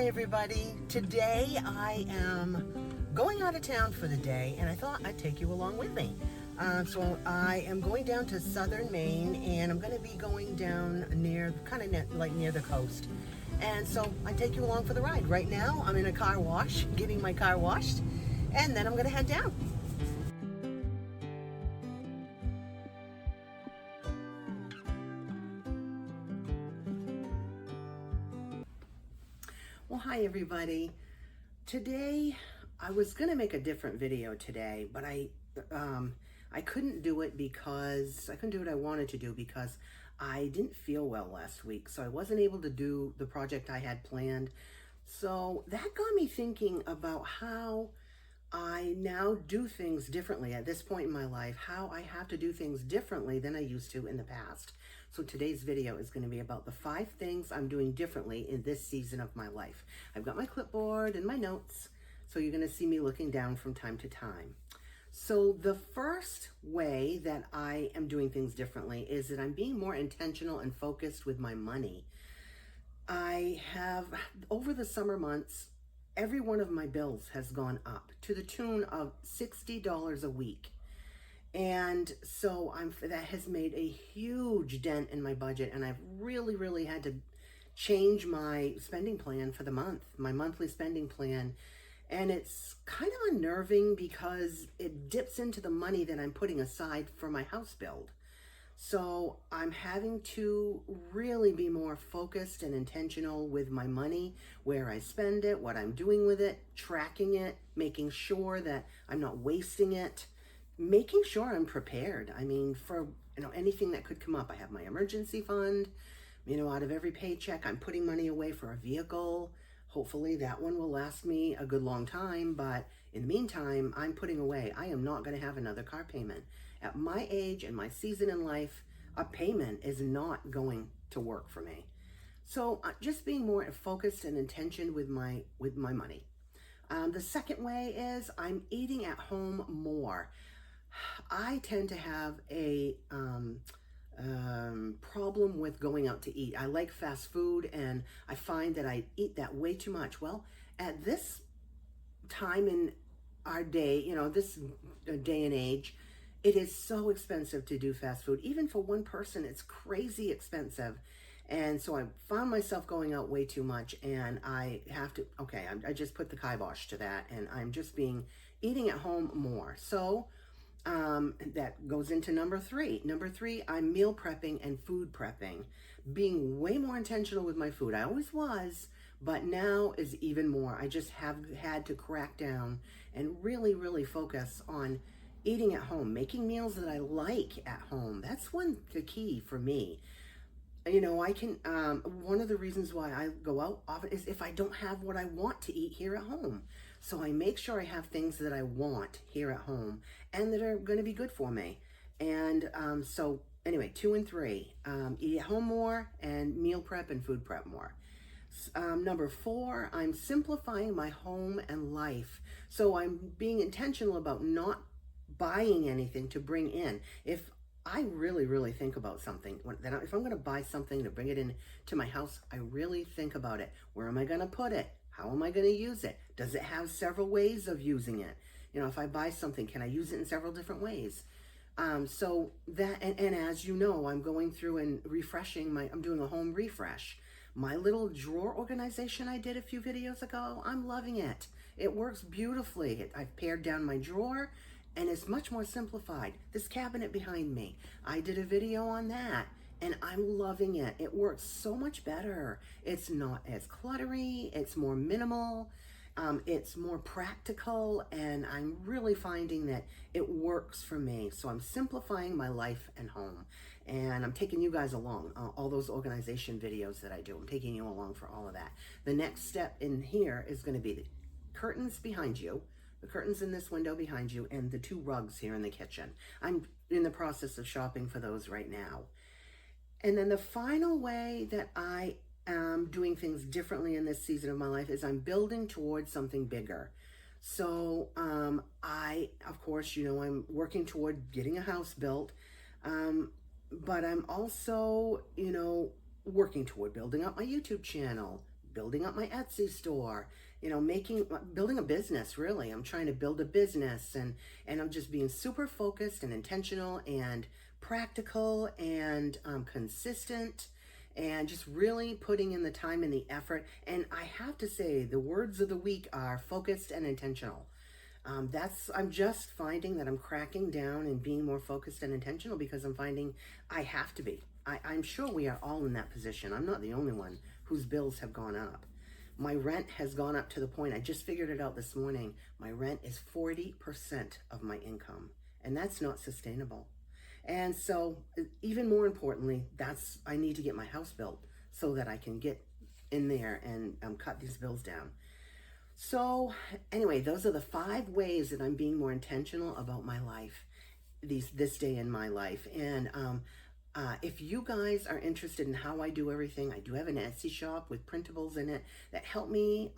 Hi everybody. Today I am going out of town for the day and I thought I'd take you along with me. So I am going down to southern Maine and I'm going to be going down near, like near the coast. And so I take you along for the ride. Right now I'm in a car wash, getting my car washed, and then I'm going to head down. Well, hi everybody. Today, I was gonna make a different video today, but I couldn't do it because I couldn't do what I wanted to do because I didn't feel well last week, so I wasn't able to do the project I had planned. So that got me thinking about how I now do things differently at this point in my life, how I have to do things differently than I used to in the past. So today's video is going to be about the 5 things I'm doing differently in this season of my life. I've got my clipboard and my notes, so you're going to see me looking down from time to time. So the first way that I am doing things differently is that I'm being more intentional and focused with my money. I have, over the summer months, every one of my bills has gone up to the tune of $60 a week. And so that has made a huge dent in my budget, and I've really had to change my spending plan for the month, my monthly spending plan. And it's kind of unnerving because it dips into the money that I'm putting aside for my house build. So I'm having to really be more focused and intentional with my money, where I spend it, what I'm doing with it, tracking it, making sure that I'm not wasting it, making sure I'm prepared. I mean, for anything that could come up. I have my emergency fund. Out of every paycheck, I'm putting money away for a vehicle. Hopefully that one will last me a good long time, but in the meantime, I'm putting away. I am not going to have another car payment. At my age and my season in life, a payment is not going to work for me. So just being more focused and intention with my money. The second way is I'm eating at home more. I tend to have a problem with going out to eat. I like fast food, and I find that I eat that way too much. Well, at this time in our day, this day and age, it is so expensive to do fast food. Even for one person, it's crazy expensive. And so I found myself going out way too much, and I have to, I just put the kibosh to that, and I'm just eating at home more. So that goes into number 3. Number 3, I'm meal prepping and food prepping, being way more intentional with my food. I always was, but now is even more. I just have had to crack down and really focus on eating at home, making meals that I like at home. That's the key for me. I can, one of the reasons why I go out often is if I don't have what I want to eat here at home. So I make sure I have things that I want here at home and that are going to be good for me. And so anyway, 2 and 3, eat at home more and meal prep and food prep more. Number 4, I'm simplifying my home and life. So I'm being intentional about not buying anything to bring in. If I really think about something, if I'm going to buy something to bring it in to my house, I really think about it. Where am I going to put it? How am I going to use it? Does it have several ways of using it? If I buy something, can I use it in several different ways? So that, and as you know, I'm going through and refreshing I'm doing a home refresh. My little drawer organization I did a few videos ago, I'm loving it. It works beautifully. I've pared down my drawer, and it's much more simplified. This cabinet behind me, I did a video on that, and I'm loving it. It works so much better. It's not as cluttery, it's more minimal, it's more practical, and I'm really finding that it works for me. So I'm simplifying my life and home, and I'm taking you guys along, all those organization videos that I do. I'm taking you along for all of that. The next step in here is going to be the curtains behind you, the curtains in this window behind you, and the 2 rugs here in the kitchen. I'm in the process of shopping for those right now. And then the final way that I am doing things differently in this season of my life is I'm building towards something bigger. So of course, I'm working toward getting a house built, but I'm also, working toward building up my YouTube channel, building up my Etsy store, building a business, really. I'm trying to build a business, and I'm just being super focused and intentional and practical and consistent, and just really putting in the time and the effort. And I have to say, the words of the week are focused and intentional. I'm just finding that I'm cracking down and being more focused and intentional because I'm finding I have to be. I'm sure we are all in that position. I'm not the only one whose bills have gone up. My rent has gone up to the point, I just figured it out this morning, my rent is 40% of my income, and that's not sustainable. And so, even more importantly, I need to get my house built so that I can get in there and cut these bills down. So anyway, those are the 5 ways that I'm being more intentional about my life, this day in my life. And if you guys are interested in how I do everything, I do have an Etsy shop with printables in it that help me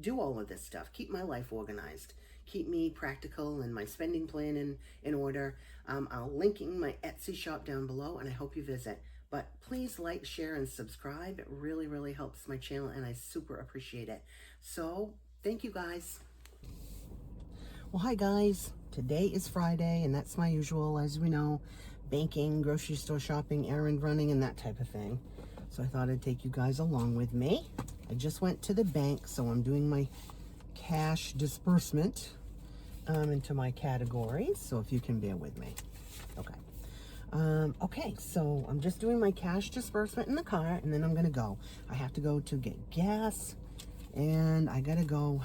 do all of this stuff, keep my life organized, keep me practical and my spending plan in order. I'll link in my Etsy shop down below, and I hope you visit. But please like, share, and subscribe. It really, really helps my channel, and I super appreciate it. So, thank you guys. Well, hi guys. Today is Friday, and that's my usual, as we know, banking, grocery store shopping, errand running, and that type of thing. So I thought I'd take you guys along with me. I just went to the bank, so I'm doing my cash disbursement into my categories. So if you can bear with me. Okay. Okay, so I'm just doing my cash disbursement in the car, and then I'm gonna go. I have to go to get gas, and I gotta go.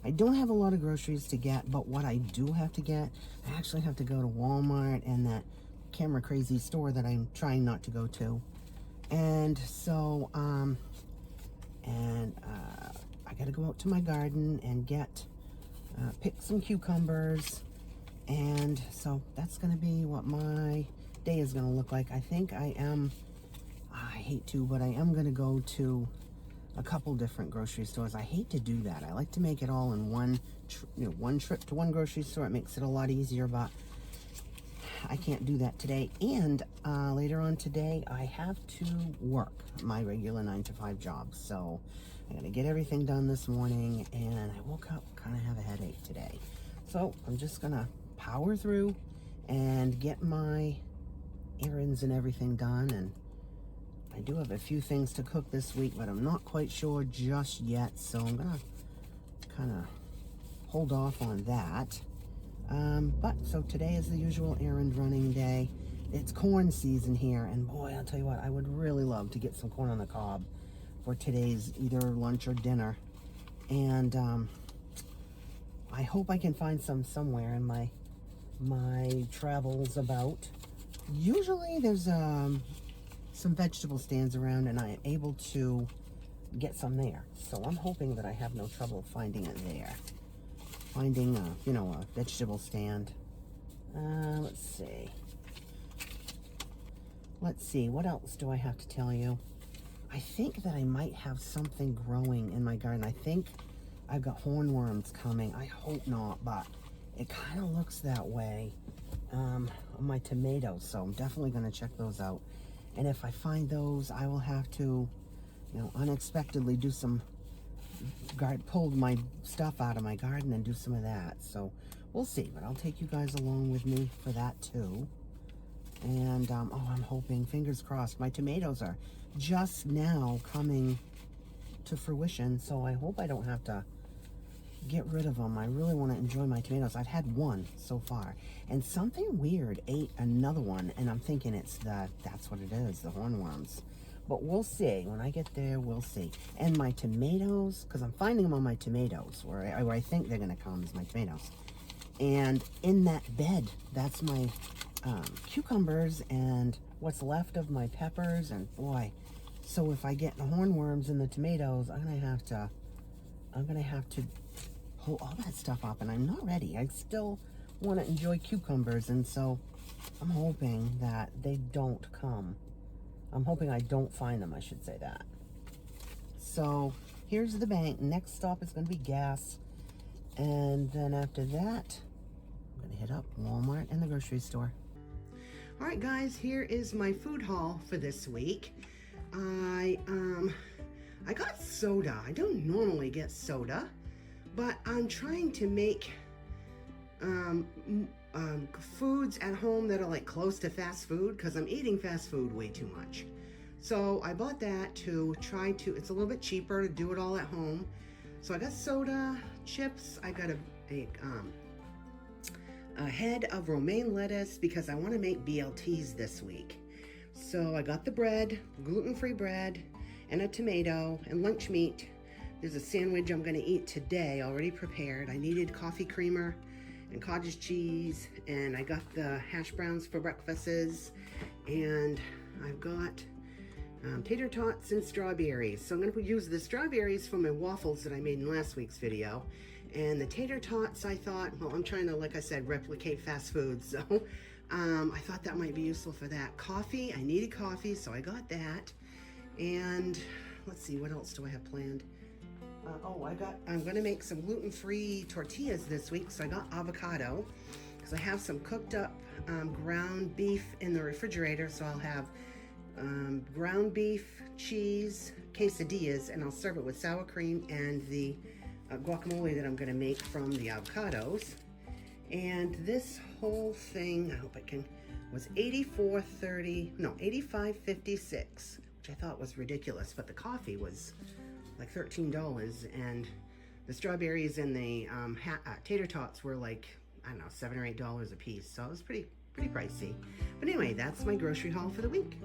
I don't have a lot of groceries to get, but what I do have to get, I actually have to go to Walmart and that camera crazy store that I'm trying not to go to. And so, I gotta go out to my garden and pick some cucumbers. And so that's gonna be what my day is gonna look like. I think I hate to, but I am gonna go to a couple different grocery stores. I hate to do that. I like to make it all in one trip to one grocery store. It makes it a lot easier, but I can't do that today. And later on today, I have to work my regular 9-to-5 job. So I gotta get everything done this morning, and I woke up kind of have a headache today. So I'm just gonna power through and get my errands and everything done. And I do have a few things to cook this week, but I'm not quite sure just yet, so I'm gonna kind of hold off on that. So today is the usual errand running day. It's corn season here, and boy, I'll tell you what, I would really love to get some corn on the cob for today's either lunch or dinner. And I hope I can find some somewhere in my travels about. Usually there's some vegetable stands around, and I am able to get some there. So I'm hoping that I have no trouble finding it there. Finding a vegetable stand. Let's see, what else do I have to tell you? I think that I might have something growing in my garden. I think I've got hornworms coming. I hope not, but it kind of looks that way on my tomatoes, so I'm definitely going to check those out. And if I find those, I will have to, unexpectedly do pull my stuff out of my garden and do some of that. So we'll see, but I'll take you guys along with me for that too. And, I'm hoping, fingers crossed, my tomatoes are just now coming to fruition, so I hope I don't have to get rid of them. I really want to enjoy my tomatoes. I've had one so far, and something weird ate another one, and I'm thinking that's what it is, the hornworms. But we'll see. When I get there, we'll see. And my tomatoes, because I'm finding them on my tomatoes, where I think they're going to come is my tomatoes. And in that bed, that's my cucumbers and what's left of my peppers, and boy, so if I get the hornworms in the tomatoes, I'm gonna have to pull all that stuff up, and I'm not ready. I still want to enjoy cucumbers, and so I'm hoping that they don't come. I'm hoping I don't find them, I should say that. So here's the bank. Next stop is going to be gas, and then after that, I'm going to hit up Walmart and the grocery store. All right, guys, here is my food haul for this week. I got soda. I don't normally get soda, but I'm trying to make um, foods at home that are like close to fast food because I'm eating fast food way too much. So I bought that to try to, it's a little bit cheaper to do it all at home. So I got soda, chips, I got a head of romaine lettuce because I want to make BLTs this week. So I got the bread, gluten-free bread, and a tomato, and lunch meat. There's a sandwich I'm going to eat today, already prepared. I needed coffee creamer and cottage cheese, and I got the hash browns for breakfasts, and I've got tater tots and strawberries. So I'm going to use the strawberries for my waffles that I made in last week's video. And the tater tots, I thought, well, I'm trying to, like I said, replicate fast food. So I thought that might be useful for that. Coffee, I needed coffee, so I got that. And let's see, what else do I have planned? I'm gonna make some gluten-free tortillas this week. So I got avocado, because I have some cooked up ground beef in the refrigerator. So I'll have ground beef, cheese, quesadillas, and I'll serve it with sour cream and the guacamole that I'm going to make from the avocados. And this whole thing, I hope I can, was $85.56, which I thought was ridiculous, but the coffee was like $13, and the strawberries and the tater tots were like, I don't know, $7 or $8 a piece, so it was pretty pricey. But anyway, that's my grocery haul for the week.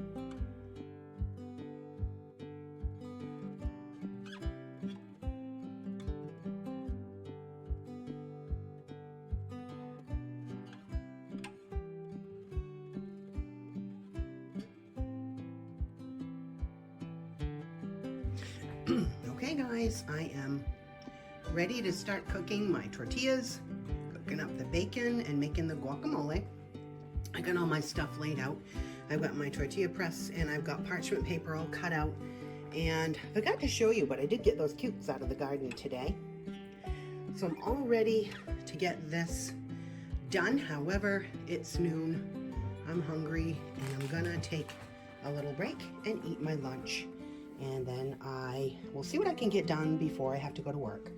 Okay guys, I am ready to start cooking my tortillas, cooking up the bacon and making the guacamole. I got all my stuff laid out. I've got my tortilla press and I've got parchment paper all cut out. And I forgot to show you, but I did get those cukes out of the garden today. So I'm all ready to get this done. However, it's noon, I'm hungry, and I'm gonna take a little break and eat my lunch. And then I will see what I can get done before I have to go to work.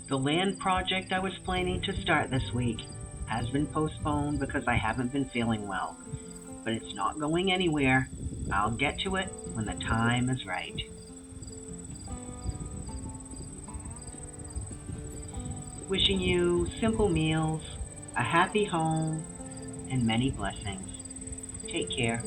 The land project I was planning to start this week has been postponed because I haven't been feeling well, but it's not going anywhere. I'll get to it when the time is right. Wishing you simple meals, a happy home, and many blessings. Take care.